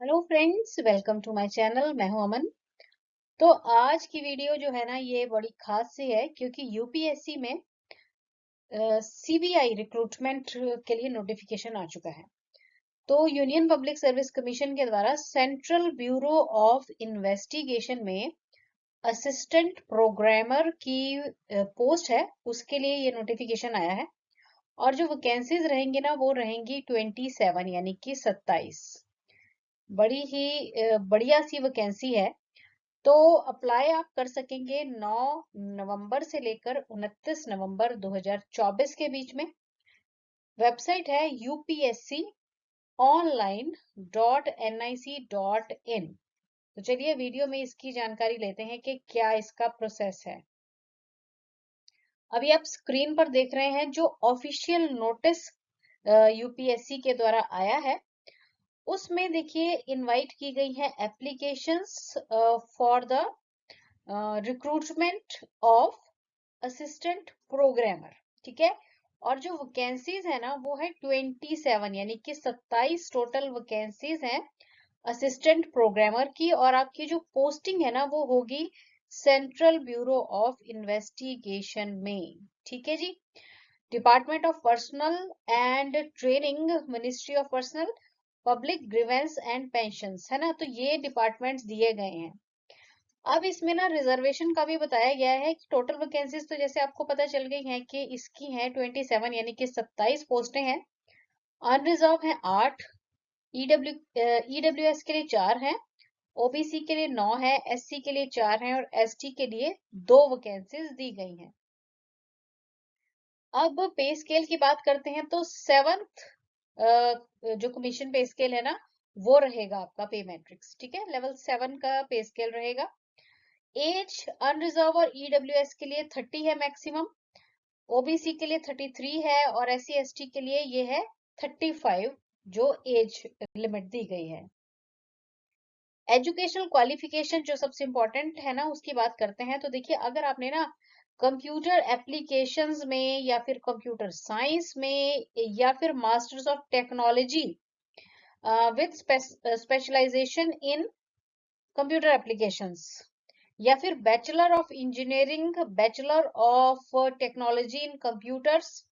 Hello friends, welcome to my channel. मैं हूं अमन। तो आज की वीडियो जो है ना, ये बड़ी खास सी है क्योंकि यूपीएससी में सीबीआई रिक्रूटमेंट के लिए नोटिफिकेशन आ चुका है। तो यूनियन पब्लिक सर्विस कमीशन के द्वारा सेंट्रल ब्यूरो ऑफ इन्वेस्टिगेशन में असिस्टेंट प्रोग्रामर की पोस्ट है, उसके लिए ये नोटिफिकेशन आया है। और जो वैकेंसीज रहेंगी ना, वो रहेंगी 27 यानी कि 27। बड़ी ही बढ़िया सी वैकेंसी है। तो अप्लाई आप कर सकेंगे 9 नवंबर से लेकर 29 नवंबर 2024 के बीच में। वेबसाइट है upsconline.nic.in। तो चलिए वीडियो में इसकी जानकारी लेते हैं कि क्या इसका प्रोसेस है। अभी आप स्क्रीन पर देख रहे हैं जो ऑफिशियल नोटिस यूपीएससी के द्वारा आया है, उसमें देखिए इनवाइट की गई है applications for the recruitment of assistant programmer. ठीक है। और जो वैकेंसीज है ना, वो है 27 यानी कि 27 टोटल वैकेंसीज हैं असिस्टेंट प्रोग्रामर की। और आपकी जो पोस्टिंग है ना, वो होगी सेंट्रल ब्यूरो ऑफ इन्वेस्टिगेशन में। ठीक है जी। Department of personnel and training, ministry of personnel, public grievances and pensions, है ना। तो ये डिपार्टमेंट्स दिए गए हैं। अब इसमें ना रिजर्वेशन का भी बताया गया है कि टोटल वैकेंसीज तो जैसे आपको पता चल गई है कि इसकी है 27 यानी कि 27 पोस्टें हैं। अनरिजर्व है 8, ईडब्ल्यूएस के लिए 4 हैं, ओबीसी के लिए 9 है, एससी के लिए 4 हैं और एसटी के लिए 2 वैकेंसीज दी गई हैं। अब पे स्केल की बात करते हैं तो 7th जो कमीशन पे स्केल है ना, वो रहेगा आपका पे मैट्रिक्स। ठीक है, लेवल 7 का पे स्केल रहेगा। एज अनरिजर्व और ईडब्ल्यूएस के लिए 30 है मैक्सिमम, ओबीसी के लिए 33 है और एससी एसटी के लिए ये है 35 जो एज लिमिट दी गई है। एजुकेशनल क्वालिफिकेशन जो सबसे इंपॉर्टेंट है ना, उसकी बात करते हैं। तो देखिए, अगर आपने ना कंप्यूटर एप्लीकेशंस में या फिर कंप्यूटर साइंस में या फिर masters of technology with specialisation in computer applications, या फिर bachelor of engineering, bachelor of technology in computers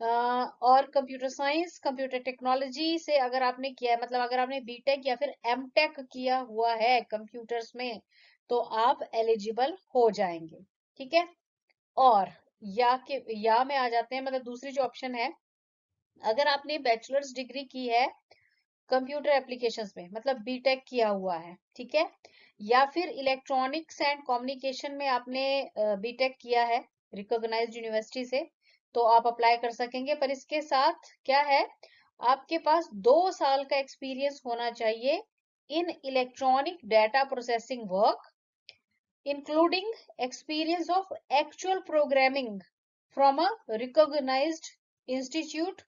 और कंप्यूटर साइंस, कंप्यूटर टेक्नोलॉजी से अगर आपने किया है, मतलब अगर आपने बीटेक या फिर एमटेक किया हुआ है कंप्यूटर्स में, तो आप एलिजिबल हो जाएंगे। ठीक है। और या में आ जाते हैं, मतलब दूसरी जो ऑप्शन है, अगर आपने बैचलर्स डिग्री की है कंप्यूटर एप्लीकेशंस में, मतलब बीटेक किया हुआ है, ठीक है, या फिर इलेक्ट्रॉनिक्स एंड कम्युनिकेशन में आपने बीटेक किया है रिकॉग्नाइज्ड यूनिवर्सिटी से, तो आप अप्लाई कर सकेंगे। पर इसके साथ क्या है, आपके पास 2 साल का एक्सपीरियंस होना चाहिए in electronic data processing work, including experience of actual programming from a recognised institute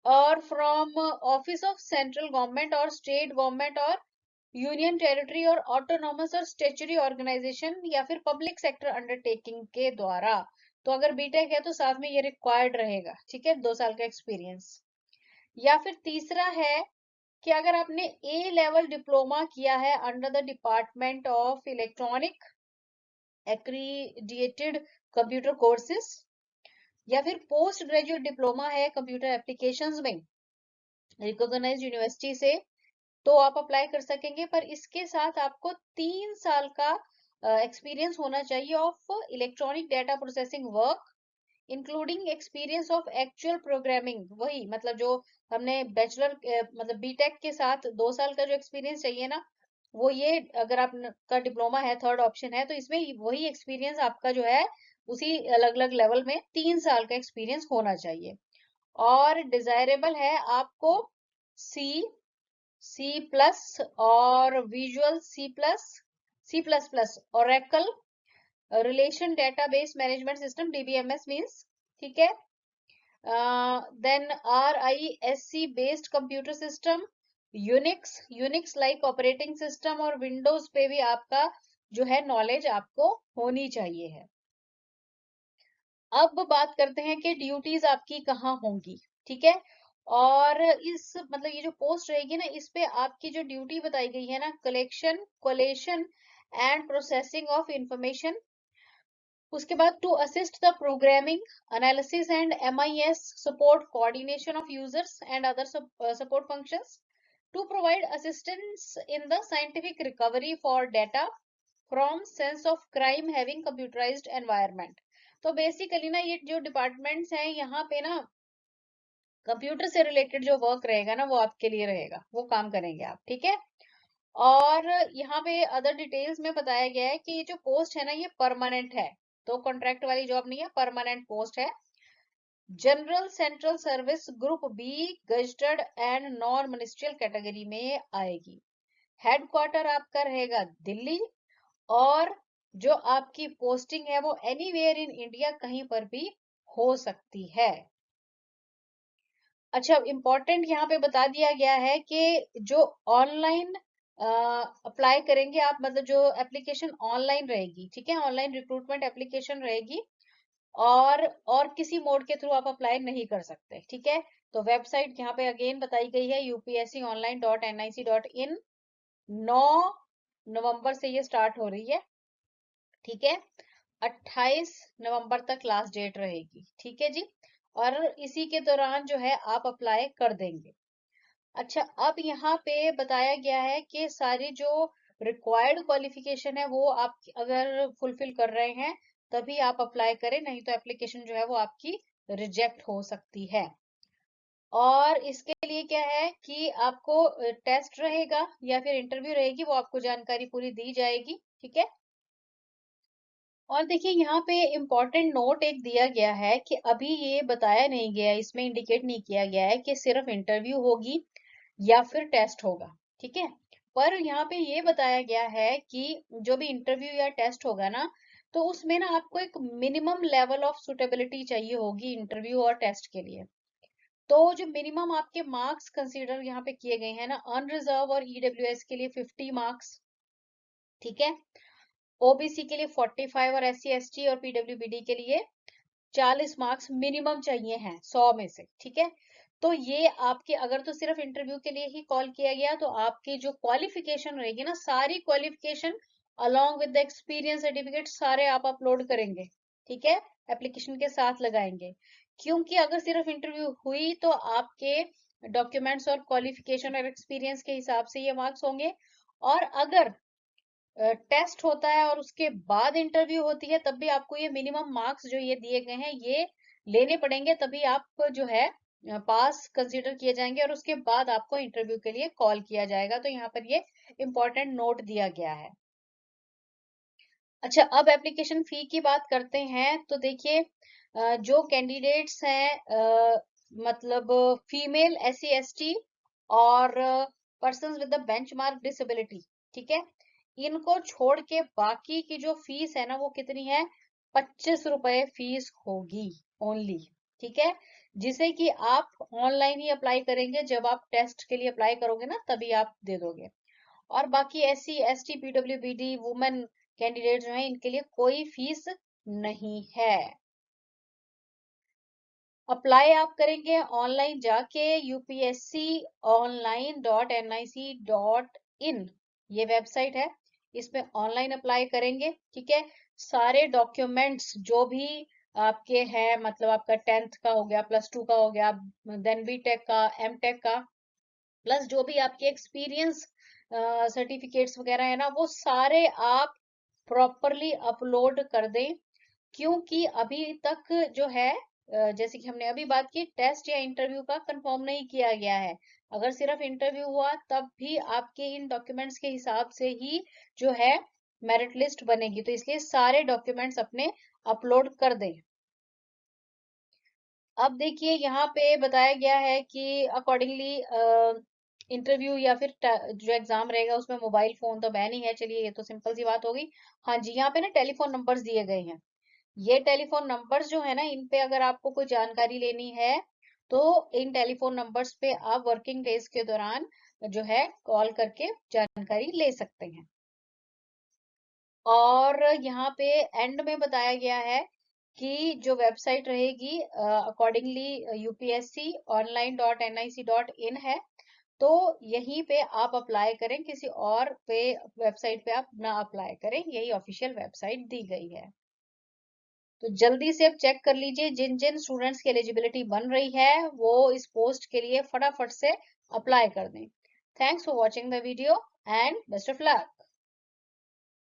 और from office of central government और स्टेट गवर्नमेंट और यूनियन टेरिटरी और ऑटोनॉमस और स्टेचुरी ऑर्गेनाइजेशन या फिर पब्लिक सेक्टर अंडरटेकिंग के द्वारा। तो अगर बीटेक है तो साथ में ये रिक्वायर्ड रहेगा। ठीक है, 2 साल का एक्सपीरियंस। या फिर तीसरा है कि अगर आपने ए लेवल डिप्लोमा किया है under the department of electronic accredited computer courses, या फिर पोस्ट ग्रेजुएट डिप्लोमा है कंप्यूटर एप्लीकेशंस में रिकॉग्नाइज्ड यूनिवर्सिटी से, तो आप अप्लाई कर सकेंगे। पर इसके साथ आपको 3 साल का एक्सपीरियंस होना चाहिए of electronic data processing work, including experience of actual programming. वही मतलब जो हमने बैचलर मतलब बीटेक के साथ 2 साल का जो एक्सपीरियंस चाहिए ना, वो ये अगर आपका डिप्लोमा है, थर्ड ऑप्शन है, तो इसमें वही एक्सपीरियंस आपका जो है उसी अलग अलग लेवल में 3 साल का एक्सपीरियंस होना चाहिए। और डिजायरेबल है आपको सी, सी प्लस और visual C plus plus, Oracle relation database management system DBMS means. ठीक है। Then RISC based computer system, Unix like operating system और विंडोज पे भी आपका जो है नॉलेज आपको होनी चाहिए है। अब बात करते हैं कि ड्यूटीज आपकी कहाँ होंगी। ठीक है। और इस मतलब ये जो पोस्ट रहेगी ना, इस पे आपकी जो ड्यूटी बताई गई है ना, collection, collation and processing of information. उसके बाद to assist the programming, analysis and MIS support, coordination of users and other support functions, to provide assistance in the scientific recovery for data from scenes of crime having computerised environment. तो basically ना ये जो departments हैं यहाँ पे ना, computer से related जो वर्क रहेगा ना वो आपके लिए रहेगा, वो काम करेंगे आप, ठीक है। और यहाँ पे अदर डिटेल्स में बताया गया है कि ये जो पोस्ट है ना ये परमानेंट है, तो कॉन्ट्रैक्ट वाली जॉब नहीं है, परमानेंट पोस्ट है। General central service group B gazetted and non ministerial category में आएगी। हेडक्वार्टर आपका रहेगा दिल्ली, और जो आपकी पोस्टिंग है वो एनीवेयर इन इंडिया कहीं पर भी हो सकती है। अच्छा, इम्पोर्टेंट यहाँ पे बता दिया गया है कि जो ऑनलाइन अप्लाई करेंगे आप, मतलब जो एप्लीकेशन ऑनलाइन रहेगी, ठीक है, ऑनलाइन रिक्रूटमेंट एप्लीकेशन रहेगी, और किसी मोड के थ्रू आप अप्लाई नहीं कर सकते, ठीक है। तो वेबसाइट यहाँ पे अगेन बताई गई है, upsconline.nic.in। 9 नवंबर से ये स्टार्ट हो रही है, ठीक है। 28 नवंबर तक लास्ट डेट रहेगी, ठीक है जी। और इसी के दौरान जो है आप अप्लाई कर देंगे। अच्छा, अब यहाँ पे बताया गया है कि सारी जो रिक्वायर्ड क्वालिफिकेशन है वो आप अगर फुलफिल कर रहे हैं तभी आप अप्लाई करें, नहीं तो एप्लीकेशन जो है वो आपकी रिजेक्ट हो सकती है। और इसके लिए क्या है कि आपको टेस्ट रहेगा या फिर इंटरव्यू रहेगी, वो आपको जानकारी पूरी दी जाएगी, ठीक है। और देखिए यहाँ पे इम्पोर्टेंट नोट एक दिया गया है कि अभी ये बताया नहीं गया है, इसमें इंडिकेट नहीं किया गया है कि सिर्फ इंटरव्यू होगी या फिर टेस्ट होगा, ठीक है। पर यहाँ पे ये बताया गया है कि जो भी इंटरव्यू या टेस्ट होगा ना, तो उसमें ना आपको एक मिनिमम लेवल ऑफ सुटेबिलिटी चाहिए होगी इंटरव्यू और टेस्ट के लिए। तो जो मिनिमम आपके मार्क्स कंसीडर यहाँ पे किए गए हैं ना, अनरिजर्व और ईडब्ल्यूएस के लिए 50 मार्क्स, ठीक है। ओबीसी के लिए 45 और एससी एसटी और पीडब्ल्यूबीडी के लिए 40 मार्क्स मिनिमम चाहिए हैं 100 में से, ठीक है। तो ये आपके अगर तो सिर्फ इंटरव्यू के लिए ही कॉल किया गया तो आपकी जो क्वालिफिकेशन रहेगी ना, सारी qualification along with the experience certificate सारे आप अपलोड करेंगे, ठीक है, एप्लीकेशन के साथ लगाएंगे। क्योंकि अगर सिर्फ इंटरव्यू हुई तो आपके डॉक्यूमेंट्स और क्वालिफिकेशन और एक्सपीरियंस के हिसाब से ये मार्क्स होंगे। और अगर टेस्ट होता है और उसके बाद इंटरव्यू होती है तब भी आपको ये मिनिमम मार्क्स जो ये दिए गए हैं ये लेने पड़ेंगे, तभी आप जो है पास कंसीडर किए जाएंगे और उसके बाद आपको इंटरव्यू के लिए कॉल किया जाएगा। तो यहाँ पर ये इम्पोर्टेंट नोट दिया गया है। अच्छा, अब एप्लीकेशन फी की बात करते हैं तो देखिए जो कैंडिडेट्स हैं मतलब फीमेल, एससी एसटी और persons with the benchmark disability, ठीक है, इनको छोड़ के बाकी की जो फीस है ना वो कितनी है, 25 रुपए फीस होगी ओनली, ठीक है। जिसे कि आप ऑनलाइन ही अप्लाई करेंगे, जब आप टेस्ट के लिए अप्लाई करोगे ना तभी आप दे दोगे। और बाकी SC ST PWBD women candidate जो है इनके लिए कोई फीस नहीं है। अप्लाई आप करेंगे ऑनलाइन जाके upsconline.nic.in, ये वेबसाइट है, इसमें ऑनलाइन अप्लाई करेंगे, ठीक है। सारे डॉक्यूमेंट्स जो भी आपके हैं, मतलब आपका 10th का हो गया, +2 का हो गया, देन बीटेक का, एमटेक का, प्लस जो भी आपके एक्सपीरियंस सर्टिफिकेट्स वगैरह है ना वो सारे आप प्रॉपरली अपलोड कर दें। क्योंकि अभी तक जो है जैसे कि हमने अभी बात की, टेस्ट या इंटरव्यू का कंफर्म नहीं किया गया है। अगर सिर्फ इंटरव्यू हुआ तब भी आपके इन डॉक्यूमेंट्स के हिसाब से ही जो है मेरिट लिस्ट बनेगी, तो इसलिए सारे डॉक्यूमेंट्स अपने अपलोड कर दें। अब देखिए यहाँ पे बताया गया है कि अकॉर्डिंगली इंटरव्यू या फिर जो एग्जाम रहेगा उसमें मोबाइल फोन तो बैन ही है, चलिए ये तो सिंपल सी बात हो गई। हाँ जी, यहाँ पे ना टेलीफोन नंबर्स दिए गए हैं, ये टेलीफोन नंबर्स जो है ना इन पे अगर आपको कोई जानकारी लेनी है तो इन टेलीफोन नंबर्स पे आप वर्किंग डेज के दौरान जो है कॉल करके जानकारी ले सकते हैं। और यहाँ पे एंड में बताया गया है कि जो वेबसाइट रहेगी अकॉर्डिंगली यूपीएससी online.nic.in है, तो यहीं पे आप अप्लाई करें, किसी और पे वेबसाइट पे आप ना अप्लाई करें, यही ऑफिशियल वेबसाइट दी गई है। तो जल्दी से अब चेक कर लीजिए, जिन जिन स्टूडेंट्स की एलिजिबिलिटी बन रही है वो इस पोस्ट के लिए फटाफट से अप्लाई कर दें। Thanks for watching the video and best of luck.